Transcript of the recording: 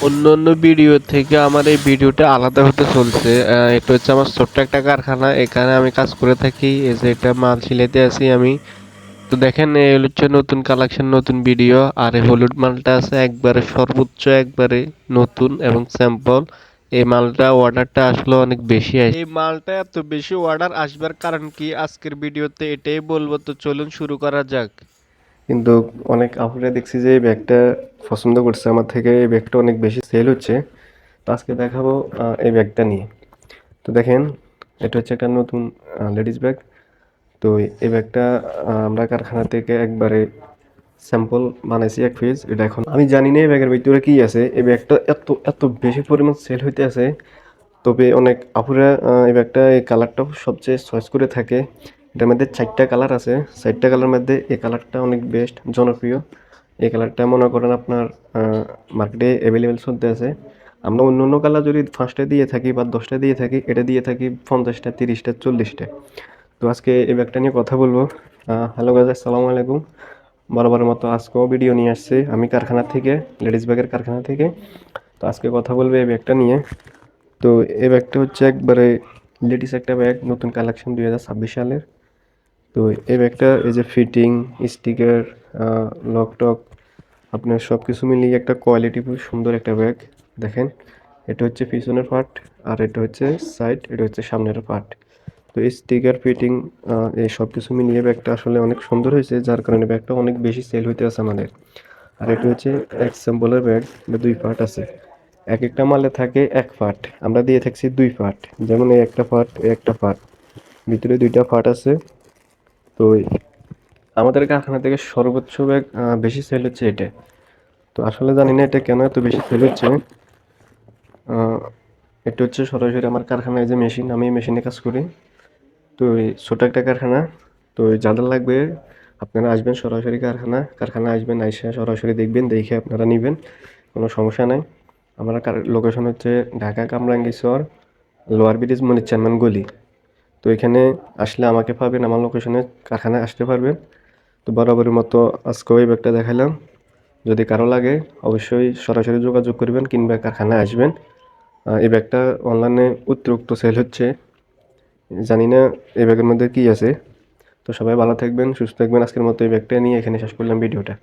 অন্যান্য ভিডিও থেকে আমার এই ভিডিওটা আলাদা হতে চলছে। এটা হচ্ছে আমার ছোট্ট একটা কারখানা, এখানে আমি কাজ করে থাকি। এই যে একটা মাল সিলাইতে আছি আমি। তো দেখেন এই হচ্ছে নতুন কালেকশন, নতুন ভিডিও। আর এই হলুদ মালটা আছে একবারে সর্বোচ্চ, একবারে নতুন এবং স্যাম্পল। এই মালটা অর্ডারটা আসলে অনেক বেশি আসে। এই মালটা এত বেশি অর্ডার আসবার কারণ কি আজকের ভিডিওতে এটাই বলবো, তো চলুন শুরু করা যাক। কিন্তু অনেক আপুরা দেখছি যে এই ব্যাগটা পছন্দ করছে আমার থেকে, এই ব্যাগটা অনেক বেশি সেল হচ্ছে। তো আজকে দেখাবো এই ব্যাগটা নিয়ে। তো দেখেন এটা হচ্ছে একটা নতুন লেডিস ব্যাগ। তো এই ব্যাগটা আমরা কারখানা থেকে একবারে স্যাম্পল বানাইছি এক পিস। এটা এখন আমি জানি না এই ব্যাগের ভিতরে কি আছে। এই ব্যাগটা এত এত বেশি পরিমাণ সেল হইতে আছে। তবে অনেক আপুরা এই ব্যাগটা এই কালারটাও সবচেয়ে চয়েস করে থাকে। এটার মধ্যে 4টা কালার আছে। 4টা কালার মধ্যে এই কালারটা অনেক বেস্ট জনপ্রিয়। এই কালারটা মনে করেন আপনার মার্কেটে অ্যাভেলেবেল চলতে আছে। আমরা অন্য অন্য কালার যদি 5টা দিয়ে থাকি বা 10টা দিয়ে থাকি, এটা দিয়ে থাকি 50টা, 30টা, 40টা। তো আজকে এই ব্যাগটা নিয়ে কথা বলবো। হ্যালো গাইস, আসসালামু আলাইকুম। বরাবরের মতো আজকেও ভিডিও নিয়ে আসছি আমি কারখানা থেকে, লেডিস ব্যাগের কারখানা থেকে। তো আজকে কথা বলবো এই ব্যাগটা নিয়ে। তো এই ব্যাগটা হচ্ছে একবারে লেডিস একটা ব্যাগ, নতুন কালেকশন 2026 সালের। তো এই ব্যাগটা এই যে ফিটিং, স্টিকার, লক টক, আপনার সব কিছু মিলিয়ে একটা কোয়ালিটিফুল সুন্দর একটা ব্যাগ। দেখেন এটা হচ্ছে পিছনের পার্ট, আর এটা হচ্ছে সাইড, এটা হচ্ছে সামনের পার্ট। তো এই স্টিকার ফিটিং এই সব কিছু মিলিয়ে ব্যাগটা আসলে অনেক সুন্দর হয়েছে, যার কারণে ব্যাগটা অনেক বেশি সেল হইতে আছে আমাদের। আর এটা হচ্ছে এক্সাম্পলের ব্যাগ, এটা 2 পার্ট আছে। এক একটা মালে থাকে 1 পার্ট, আমরা দিয়ে থাকছি 2 পার্ট। যেমন এই একটা পার্ট, এই একটা পার্ট, ভিতরে 2টা পার্ট আছে। তো আমাদের কারখানা থেকে সর্বোচ্চ ব্যাগ বেশি সেল হচ্ছে এটা। তো আসলে জানি না এটা কেন এত বেশি সেল হচ্ছে। আহ, এটা হচ্ছে সরাসরি আমার কারখানায় যে মেশিন, আমি এই মেশিনে কাজ করি। তো এই ছোট একটা কারখানা। তো যাদের লাগবে আপনারা আসবেন সরাসরি কারখানা আসবেন, আইসা সরাসরি দেখবেন, দেখে আপনারা নেবেন, কোনো সমস্যা নাই। আমার লোকেশন হচ্ছে ঢাকা কামরাঙ্গীরচর, লোয়ার ব্রিজ, মনির চেয়ারম্যান গলি। তো এখানে আসলে আমাকে পাবেন, আমার লোকেশনে কারখানায় আসতে পারবেন। তো বরাবরের মতো আজকেও এই ব্যাগটা দেখালাম। যদি কারো লাগে অবশ্যই সরাসরি যোগাযোগ করবেন কিংবা কারখানায় আসবেন। এই ব্যাগটা অনলাইনে অতিরিক্ত সেল হচ্ছে, জানি না এই ব্যাগের মধ্যে কি আছে। তো সবাই ভালো থাকবেন, সুস্থ থাকবেন। আজকের মতো এই ব্যাগটা নিয়ে এখানে শেষ করলাম ভিডিওটা।